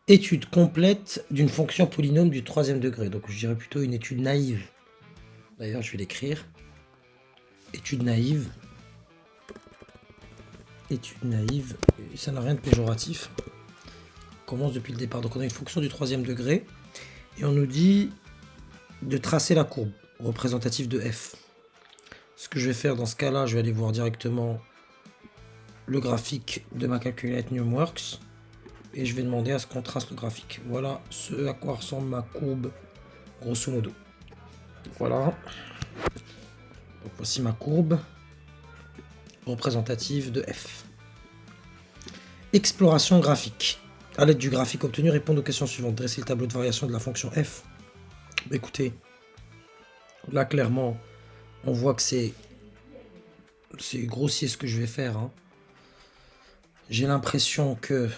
Étude complète d'une fonction polynôme du troisième degré. Donc je dirais plutôt une étude naïve. D'ailleurs, je vais l'écrire. Étude naïve. Étude naïve. Ça n'a rien de péjoratif. On commence depuis le départ. Donc on a une fonction du troisième degré. Et on nous dit de tracer la courbe représentative de f. Ce que je vais faire dans ce cas-là, je vais aller voir directement le graphique de ma calculette Numworks. Et je vais demander à ce qu'on trace le graphique. Voilà ce à quoi ressemble ma courbe, grosso modo. Voilà. Donc voici ma courbe représentative de f. Exploration graphique. À l'aide du graphique obtenu, répondre aux questions suivantes. Dresser le tableau de variation de la fonction f. Écoutez, là clairement, on voit que c'est grossier ce que je vais faire. Hein. J'ai l'impression que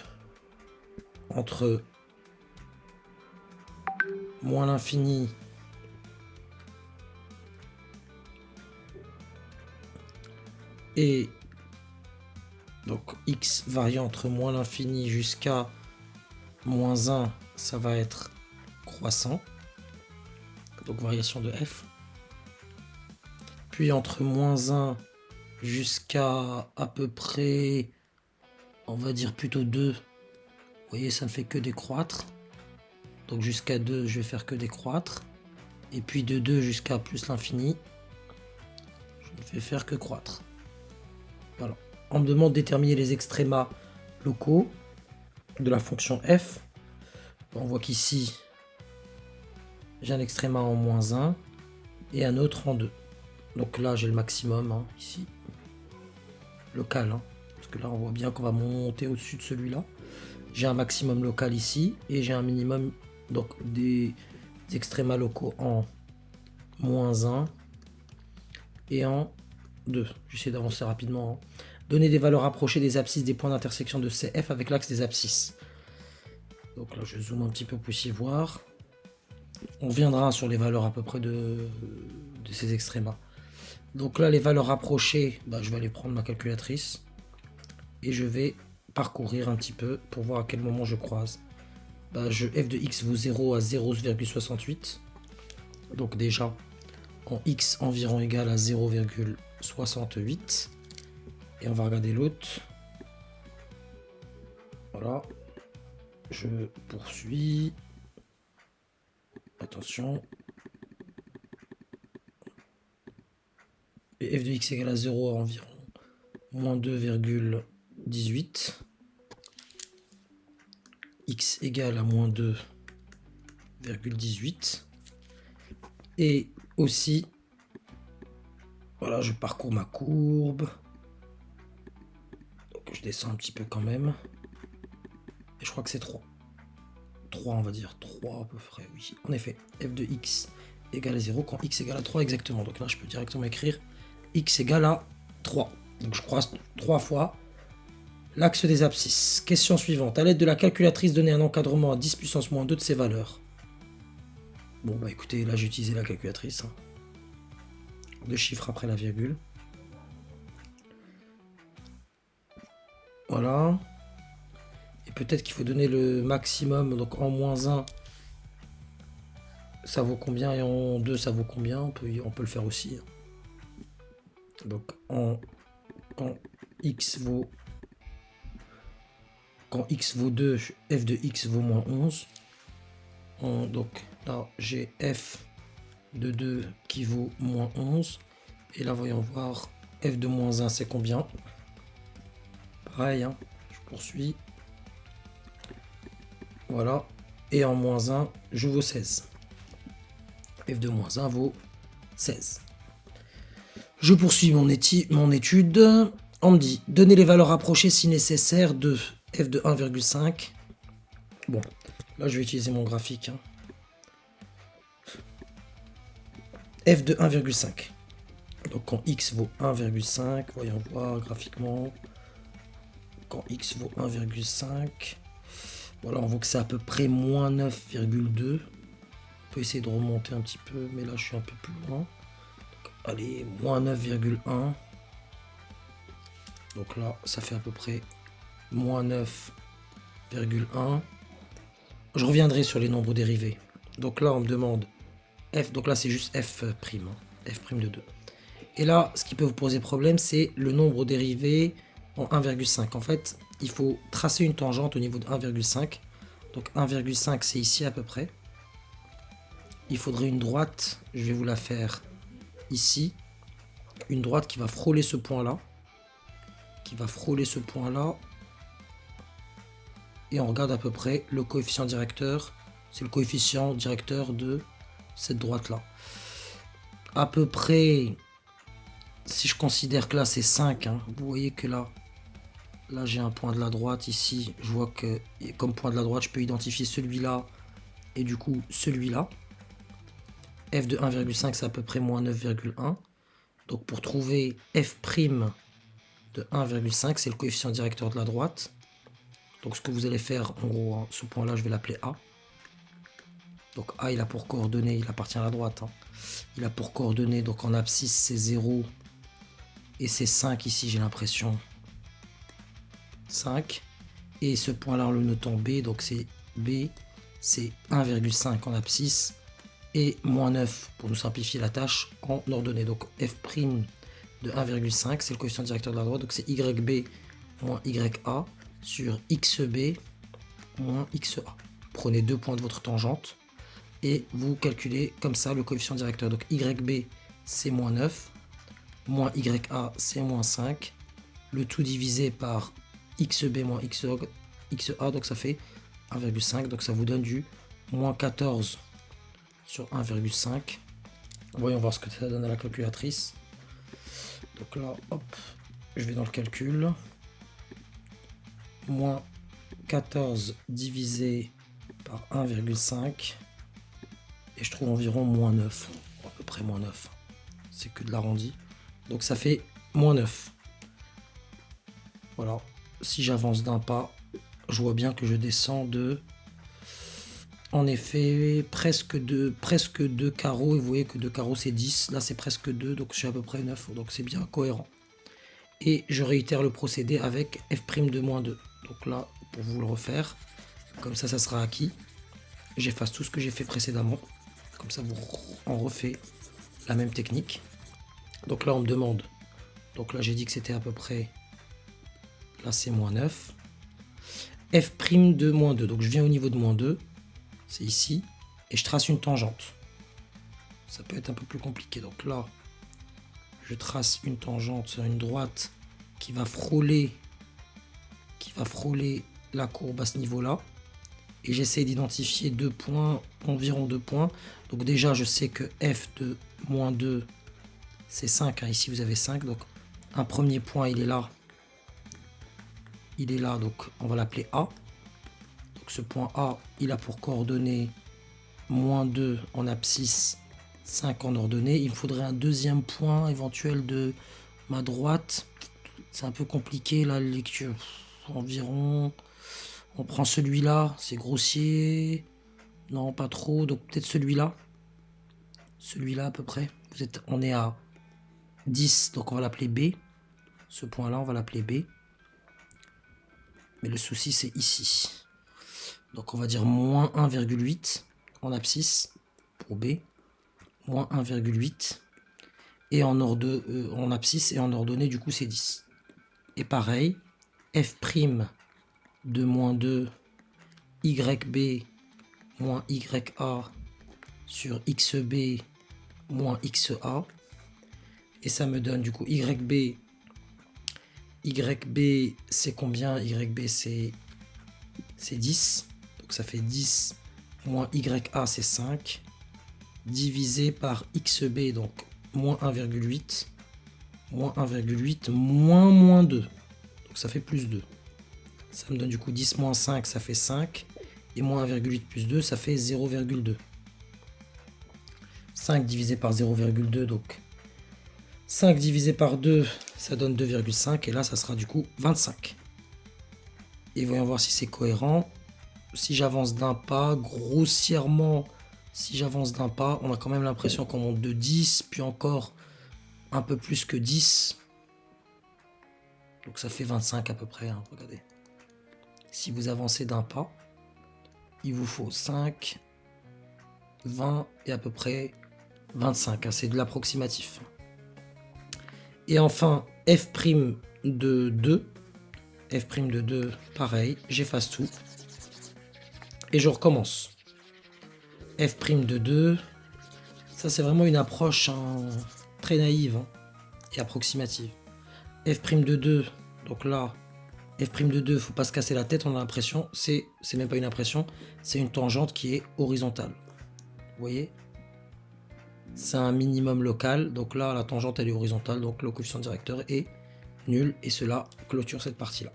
entre moins l'infini et donc x variant entre moins l'infini jusqu'à moins 1, ça va être croissant. Donc variation de f. Puis entre moins 1 jusqu'à à peu près, on va dire plutôt 2. Vous voyez, ça ne fait que décroître. Donc jusqu'à 2, je vais faire que décroître. Et puis de 2 jusqu'à plus l'infini, je ne vais faire que croître. Voilà. On me demande de déterminer les extrémas locaux de la fonction f. On voit qu'ici, j'ai un extréma en moins 1 et un autre en 2. Donc là, j'ai le maximum, hein, ici. Local, hein, parce que là, on voit bien qu'on va monter au-dessus de celui-là. J'ai un maximum local ici et j'ai un minimum, donc des extrémas locaux en moins 1 et en 2. J'essaie d'avancer rapidement. Hein. Donner des valeurs approchées des abscisses des points d'intersection de CF avec l'axe des abscisses. Donc là, je zoome un petit peu pour essayer de voir. On viendra sur les valeurs à peu près de ces extrémas. Donc là, les valeurs rapprochées, bah, je vais aller prendre ma calculatrice et je vais parcourir un petit peu pour voir à quel moment je croise. Bah, f de x vaut 0 à 0,68. Donc déjà, en x environ égal à 0,68. Et on va regarder l'autre. Voilà. Je poursuis. Attention. Et f de x égale à 0 à environ moins 2,18. X égale à moins 2,18. Et aussi, voilà, je parcours ma courbe. Donc je descends un petit peu quand même. Et je crois que c'est 3. 3, on va dire. 3 à peu près, oui. En effet, f de x égale à 0 quand x égale à 3 exactement. Donc là, je peux directement écrire x égale à 3. Donc je croise 3 fois l'axe des abscisses. Question suivante. À l'aide de la calculatrice, donnez un encadrement à 10 puissance moins 2 de ces valeurs. Bon, bah écoutez, là j'ai utilisé la calculatrice. Hein. 2 chiffres après la virgule. Voilà. Et peut-être qu'il faut donner le maximum. Donc en moins 1, ça vaut combien? Et en 2, ça vaut combien? On peut le faire aussi. Donc quand x vaut 2, f de x vaut moins 11. Donc là, j'ai f de 2 qui vaut moins 11. Et là, voyons voir, f de moins 1, c'est combien? Pareil, hein, je poursuis. Voilà. Et en moins 1, je vaux 16. f de moins 1 vaut 16. Je poursuis mon étude. On me dit, donner les valeurs approchées si nécessaire de f de 1,5. Bon, là, je vais utiliser mon graphique. Hein. F de 1,5. Donc quand x vaut 1,5, voyons voir graphiquement. Quand x vaut 1,5, voilà, on voit que c'est à peu près moins 9,2. On peut essayer de remonter un petit peu, mais là je suis un peu plus loin. Donc, allez, moins 9,1. Donc là, ça fait à peu près moins 9,1. je reviendrai sur les nombres dérivés. Donc là, on me demande f, donc là c'est juste f', f' de 2. Et là, ce qui peut vous poser problème, c'est le nombre dérivé en 1,5. En fait, il faut tracer une tangente au niveau de 1,5. Donc 1,5, c'est ici à peu près. Il faudrait une droite, je vais vous la faire ici. Une droite qui va frôler ce point-là. Et on regarde à peu près le coefficient directeur. C'est le coefficient directeur de cette droite-là. À peu près, si je considère que là c'est 5, hein, vous voyez que là j'ai un point de la droite ici. Je vois que comme point de la droite, je peux identifier celui-là et du coup celui-là. F de 1,5, c'est à peu près moins 9,1. Donc pour trouver f' de 1,5, c'est le coefficient directeur de la droite. Donc ce que vous allez faire, en gros, hein, ce point-là, je vais l'appeler A. Donc A, il a pour coordonnées, il appartient à la droite. Hein. Il a pour coordonnées, donc en abscisse, c'est 0. Et c'est 5 ici, j'ai l'impression. 5. Et ce point-là, en le notant B, donc c'est B, c'est 1,5 en abscisse. Et moins 9 pour nous simplifier la tâche en ordonnée. Donc f' de 1,5, c'est le coefficient directeur de la droite. Donc c'est YB moins YA sur XB moins XA. Prenez 2 points de votre tangente et vous calculez comme ça le coefficient directeur. Donc YB c'est moins 9, moins YA c'est moins 5, le tout divisé par XB moins XA, donc ça fait 1,5, donc ça vous donne du moins 14 sur 1,5. Voyons voir ce que ça donne à la calculatrice. Donc là, hop, je vais dans le calcul. Moins 14 divisé par 1,5 et je trouve environ moins 9, à peu près moins 9. C'est que de l'arrondi. Donc ça fait moins 9. Voilà. Si j'avance d'un pas, je vois bien que je descends de... En effet, presque 2 carreaux. Et vous voyez que 2 carreaux c'est 10. Là c'est presque 2, donc je suis à peu près 9. Donc c'est bien cohérent. Et je réitère le procédé avec f' de moins 2. Donc là, pour vous le refaire, comme ça, ça sera acquis. J'efface tout ce que j'ai fait précédemment. Comme ça, vous en refait la même technique. Donc là, on me demande. Donc là, j'ai dit que c'était à peu près... Là, c'est moins 9. F' de moins 2. Donc je viens au niveau de moins 2. C'est ici. Et je trace une tangente. Ça peut être un peu plus compliqué. Donc là, je trace une tangente sur une droite qui va frôler la courbe à ce niveau-là. Et j'essaie d'identifier 2 points, environ 2 points. Donc déjà, je sais que f de moins 2, c'est 5. Hein. Ici, vous avez 5. Donc un premier point, il est là. Il est là, donc on va l'appeler A. Donc ce point A, il a pour coordonnées moins 2 en abscisse, 5 en ordonnée. Il me faudrait un deuxième point éventuel de ma droite. C'est un peu compliqué la lecture. Environ... On prend celui-là, c'est grossier. Non, pas trop. Donc peut-être celui-là. Celui-là à peu près. On est à 10, donc on va l'appeler B. Ce point-là, on va l'appeler B. Mais le souci, c'est ici. Donc on va dire moins 1,8 en abscisse pour B. Moins 1,8. Et en abscisse et en ordonnée, du coup, c'est 10. Et pareil, f' de moins 2, YB moins YA sur XB moins XA. Et ça me donne du coup YB c'est combien? YB c'est 10. Donc ça fait 10 moins YA c'est 5. Divisé par XB, donc moins 1,8. Moins 1,8 moins 2. Donc ça fait plus 2. Ça me donne du coup 10 moins 5, ça fait 5. Et moins 1,8 plus 2, ça fait 0,2. 5 divisé par 0,2, donc 5 divisé par 2, ça donne 2,5. Et là, ça sera du coup 25. Et voyons voir si c'est cohérent. Si j'avance d'un pas, grossièrement, si j'avance d'un pas, on a quand même l'impression qu'on monte de 10, puis encore un peu plus que 10. Donc ça fait 25 à peu près, hein, regardez. Si vous avancez d'un pas, il vous faut 5, 20 et à peu près 25. Hein, c'est de l'approximatif. Et enfin, f' de 2. F' de 2, pareil, j'efface tout. Et je recommence. F' de 2. Ça, c'est vraiment une approche très naïve hein, et approximative. F' de 2, donc là, F' de 2, faut pas se casser la tête, on a l'impression, c'est même pas une impression, c'est une tangente qui est horizontale. Vous voyez? C'est un minimum local, donc là, la tangente, elle est horizontale, donc le coefficient directeur est nul, et cela clôture cette partie-là.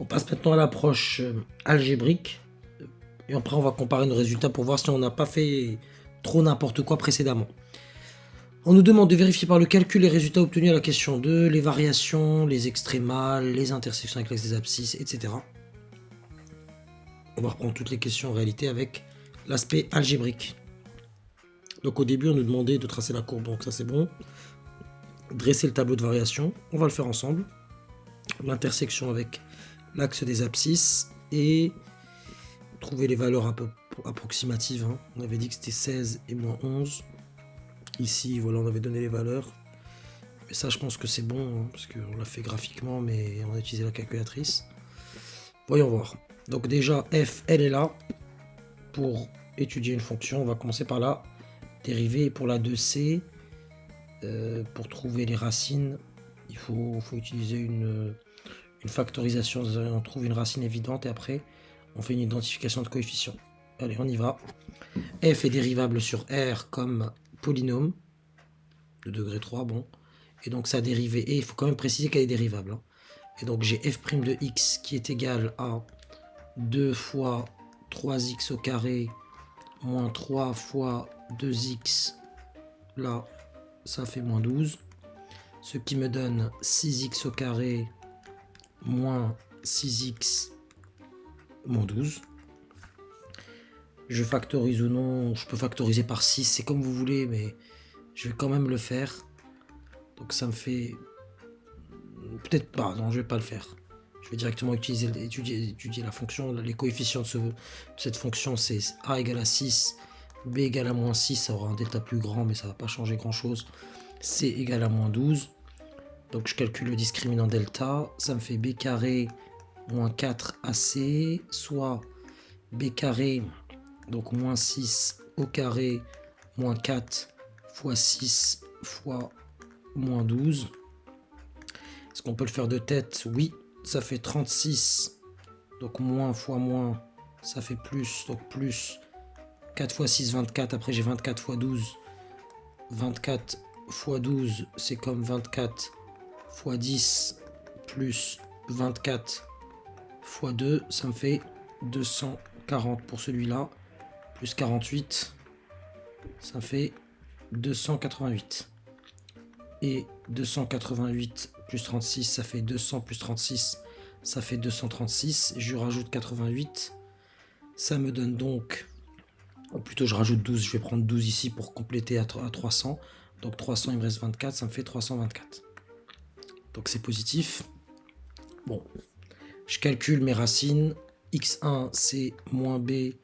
On passe maintenant à l'approche algébrique, et après, on va comparer nos résultats pour voir si on n'a pas fait trop n'importe quoi précédemment. On nous demande de vérifier par le calcul les résultats obtenus à la question 2, les variations, les extrémales, les intersections avec l'axe des abscisses, etc. On va reprendre toutes les questions en réalité avec l'aspect algébrique. Donc au début, on nous demandait de tracer la courbe, donc ça c'est bon. Dresser le tableau de variation, on va le faire ensemble. L'intersection avec l'axe des abscisses et trouver les valeurs un peu approximatives. Hein. On avait dit que c'était 16 et moins 11. Ici, voilà, on avait donné les valeurs. Mais ça, je pense que c'est bon, hein, parce qu'on l'a fait graphiquement, mais on a utilisé la calculatrice. Voyons voir. Donc déjà, f, elle est là. Pour étudier une fonction, on va commencer par la dérivée. Et pour la 2c, pour trouver les racines, il faut utiliser une factorisation. On trouve une racine évidente et après, on fait une identification de coefficients. Allez, on y va. F est dérivable sur R comme polynôme de degré 3, bon. Et donc sa dérivée, et il faut quand même préciser qu'elle est dérivable. Hein. Et donc j'ai f' de x qui est égal à 2 fois 3x au carré moins 3 fois 2x, là, ça fait moins 12. Ce qui me donne 6x au carré moins 6x moins 12. Je factorise ou non, je peux factoriser par 6, c'est comme vous voulez, mais je vais quand même le faire. Donc ça me fait... Peut-être pas, non, je vais pas le faire. Je vais directement étudier la fonction, les coefficients de cette fonction, c'est a égale à 6, b égale à moins 6, ça aura un delta plus grand, mais ça va pas changer grand-chose. C égale à moins 12. Donc je calcule le discriminant delta, ça me fait b carré moins 4ac, soit b carré, donc moins 6 au carré, moins 4 fois 6 fois moins 12. Est-ce qu'on peut le faire de tête? Oui, ça fait 36, donc moins fois moins, ça fait plus, donc plus 4 fois 6, 24, après j'ai 24 fois 12, 24 fois 12, c'est comme 24 fois 10, plus 24 fois 2, ça me fait 240 pour celui-là, plus 48, ça fait 288. Et 288 plus 36, ça fait 200 plus 36, ça fait 236. Je rajoute 88. Ça me donne donc... Ou plutôt, je rajoute 12. Je vais prendre 12 ici pour compléter à 300. Donc 300, il me reste 24. Ça me fait 324. Donc c'est positif. Bon. Je calcule mes racines. x1, c'est moins b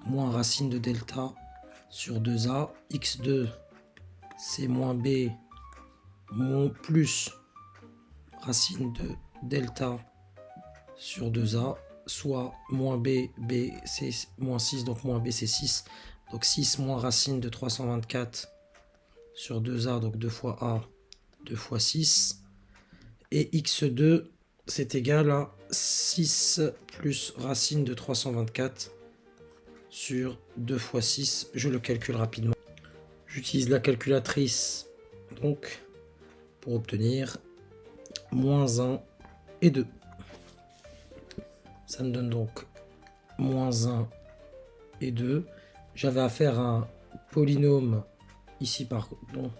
moins racine de delta sur 2a. x2, c'est moins b moins plus racine de delta sur 2a, soit moins b, c'est moins 6, donc moins b c'est 6, donc 6 moins racine de 324 sur 2a, donc 2 fois a, 2 fois 6, et x2 c'est égal à 6 plus racine de 324 sur 2 fois 6, je le calcule rapidement. J'utilise la calculatrice donc pour obtenir moins 1 et 2. Ça me donne donc moins 1 et 2. J'avais à faire un polynôme ici, pardon,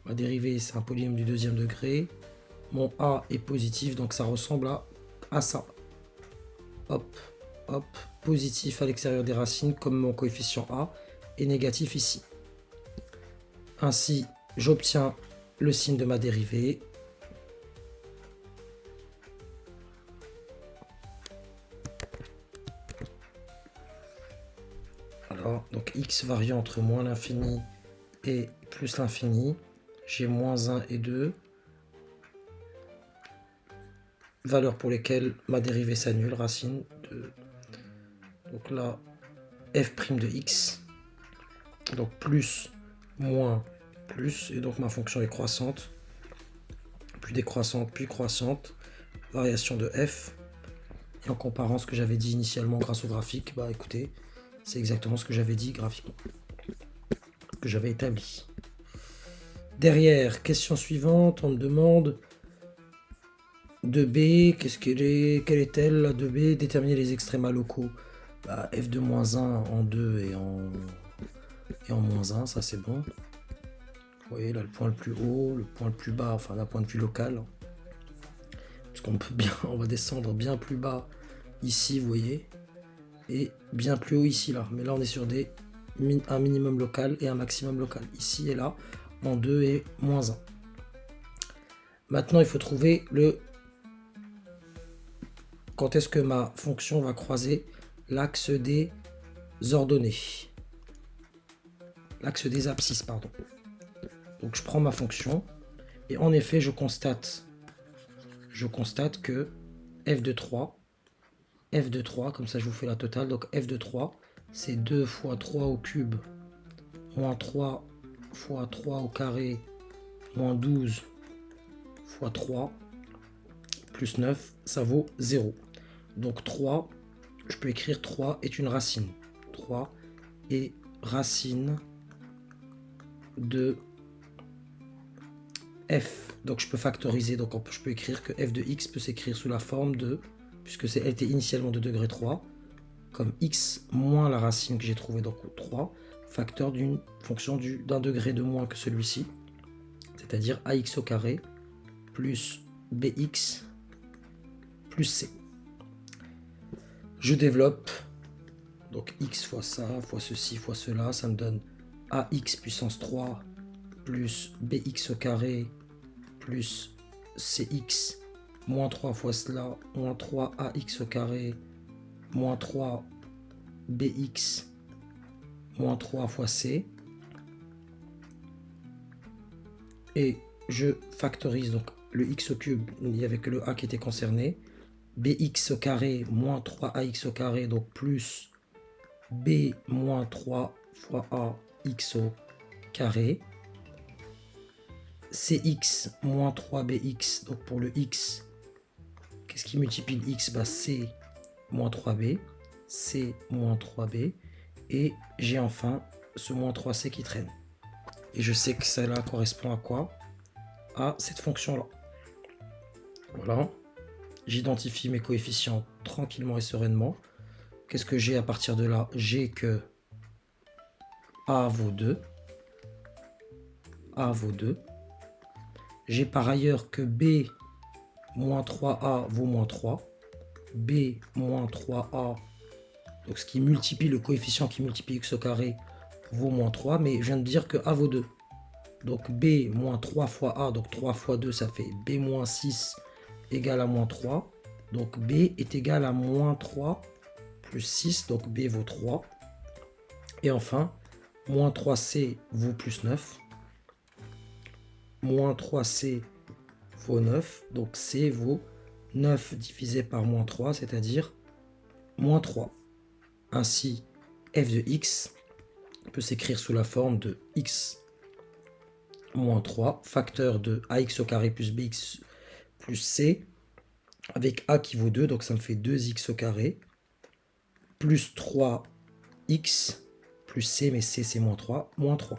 ma dérivée c'est un polynôme du deuxième degré. Mon a est positif, donc ça ressemble à ça. Hop, hop, positif à l'extérieur des racines, comme mon coefficient a, et négatif ici. Ainsi, j'obtiens le signe de ma dérivée. Voilà, donc x varie entre moins l'infini et plus l'infini. J'ai moins 1 et 2. Valeurs pour lesquelles ma dérivée s'annule, racine de... Donc là, f' de x. Donc plus, moins, plus. Et donc ma fonction est croissante. Puis décroissante, puis croissante. Variation de f. Et en comparant ce que j'avais dit initialement grâce au graphique, bah écoutez, c'est exactement ce que j'avais dit graphiquement, que j'avais établi. Derrière, question suivante, on me demande 2b, quelle est-elle la 2b? Déterminer les extrémas locaux. Bah, f de moins 1 en 2 et en moins 1, ça c'est bon. Vous voyez là le point le plus haut, le point le plus bas, enfin d'un point de vue local. Parce qu'on peut bien, on va descendre bien plus bas ici, vous voyez, et bien plus haut ici là. Mais là on est sur un minimum local et un maximum local. Ici et là, en 2 et moins 1. Maintenant il faut trouver quand est-ce que ma fonction va croiser l'axe des ordonnées. L'axe des abscisses, pardon. Donc je prends ma fonction et en effet je constate que f de 3, comme ça je vous fais la totale, donc f de 3 c'est 2 fois 3 au cube moins 3 fois 3 au carré moins 12 fois 3 plus 9, ça vaut 0. Donc 3, je peux écrire 3 est une racine. 3 est racine de f. Donc je peux factoriser, donc je peux écrire que f de x peut s'écrire sous la forme de, puisque elle était initialement de degré 3, comme x moins la racine que j'ai trouvée, donc 3, facteur d'une fonction d'un degré de moins que celui-ci, c'est-à-dire ax au carré plus bx plus c. Je développe, donc x fois ça, fois ceci, fois cela, ça me donne ax puissance 3 plus bx au carré plus cx moins 3 fois cela, moins 3 ax au carré moins 3 bx moins 3 fois c. Et je factorise donc le x au cube, il n'y avait que le a qui était concerné. Bx au carré moins 3ax au carré, donc plus b moins 3 fois a x au carré. Cx moins 3bx, donc pour le x, qu'est-ce qui multiplie le x? Bah, c moins 3b, c moins 3b, et j'ai enfin ce moins 3c qui traîne. Et je sais que cela correspond à quoi? À cette fonction-là. Voilà. J'identifie mes coefficients tranquillement et sereinement. Qu'est-ce que j'ai à partir de là? J'ai que a vaut 2. A vaut 2. J'ai par ailleurs que b moins 3a vaut moins 3. B moins 3a, donc ce qui multiplie, le coefficient qui multiplie x au carré, vaut moins 3. Mais je viens de dire que a vaut 2. Donc b moins 3 fois a, donc 3 fois 2, ça fait b moins 6 égale à moins 3. Donc b est égal à moins 3 plus 6, donc b vaut 3. Et enfin, moins 3c vaut plus 9. Moins 3c vaut 9, donc c vaut 9 divisé par moins 3, c'est-à-dire moins 3. Ainsi, f de x peut s'écrire sous la forme de x moins 3, facteur de ax au carré plus bx plus c, avec a qui vaut 2, donc ça me fait 2x au carré, plus 3x, plus c, mais c c'est moins 3, moins 3.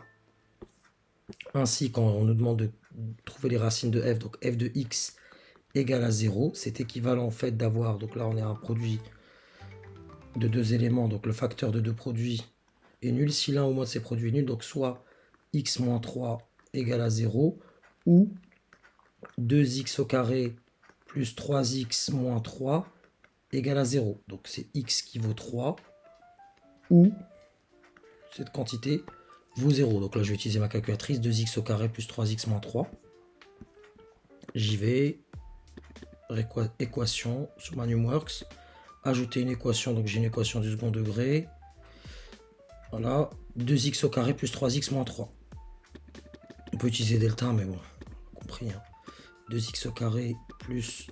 Ainsi, quand on nous demande de trouver les racines de f, donc f de x égale à 0, c'est équivalent en fait d'avoir, donc là on est à un produit de deux éléments, donc le facteur de deux produits est nul si l'un ou moins de ces produits est nul, donc soit x moins 3 égale à 0, ou 2x au carré plus 3x moins 3 égale à 0. Donc c'est x qui vaut 3, ou cette quantité vaut 0. Donc là je vais utiliser ma calculatrice, 2x au carré plus 3x moins 3. J'y vais, équation sur ma NumWorks, ajouter une équation, donc j'ai une équation du second degré. Voilà, 2x au carré plus 3x moins 3. On peut utiliser delta, mais bon, compris. Hein. 2x au carré plus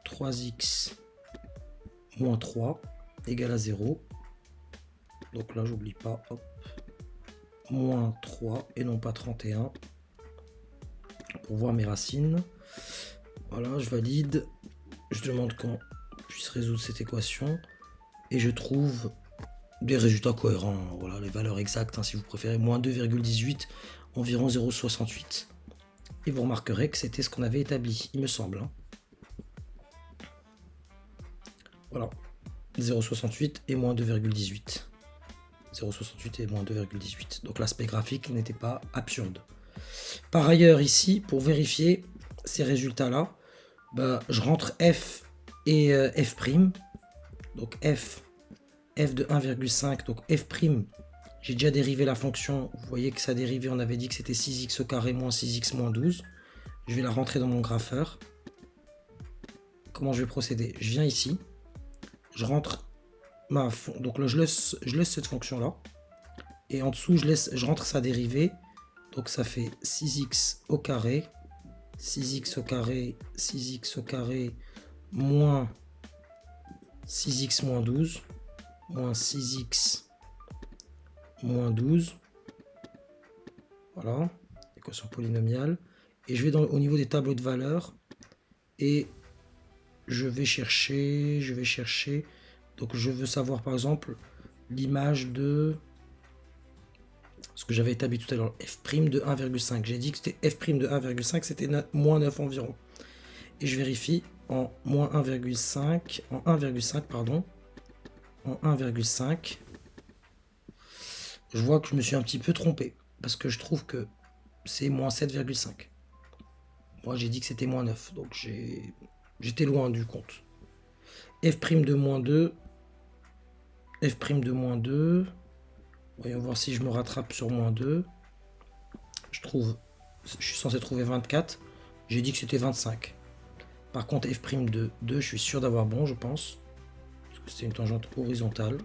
3x moins 3 égale à 0. Donc là, j'oublie pas. Hop. Moins 3 et non pas 31. Pour voir mes racines. Voilà, je valide. Je demande qu'on puisse résoudre cette équation. Et je trouve des résultats cohérents. Voilà, les valeurs exactes, hein, si vous préférez. Moins 2,18, environ 0,68. Et vous remarquerez que c'était ce qu'on avait établi, il me semble. Hein. Voilà. 0,68 et moins 2,18. 0,68 et moins 2,18. Donc l'aspect graphique n'était pas absurde. Par ailleurs, ici, pour vérifier ces résultats-là, bah, je rentre f et f'. Donc f de 1,5. Donc f', j'ai déjà dérivé la fonction. Vous voyez que ça dérivé, on avait dit que c'était 6x au carré moins 6x moins 12. Je vais la rentrer dans mon grapheur. Comment je vais procéder? Je viens ici. Je rentre ma donc là, je laisse cette fonction là et en dessous je rentre sa dérivée, donc ça fait 6x au carré 6x au carré 6x au carré moins 6x moins 12 moins 6x moins 12, voilà, équation polynomiale, et je vais au niveau des tableaux de valeurs et je vais chercher donc je veux savoir par exemple l'image de ce que j'avais établi tout à l'heure, f' de 1,5. J'ai dit que c'était f' de 1,5, c'était moins 9 environ. Et je vérifie en moins 1,5, en 1,5 pardon, en 1,5. Je vois que je me suis un petit peu trompé parce que je trouve que c'est moins 7,5. Moi j'ai dit que c'était moins 9, donc j'étais loin du compte. F' de moins 2, f' de moins 2, voyons voir si je me rattrape sur moins 2. Je suis censé trouver 24, j'ai dit que c'était 25. Par contre f' de 2, je suis sûr d'avoir bon, je pense, parce que c'est une tangente horizontale.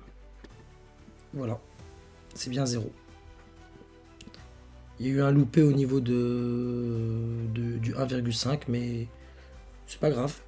Voilà, c'est bien 0. Il y a eu un loupé au niveau du 1,5, mais c'est pas grave.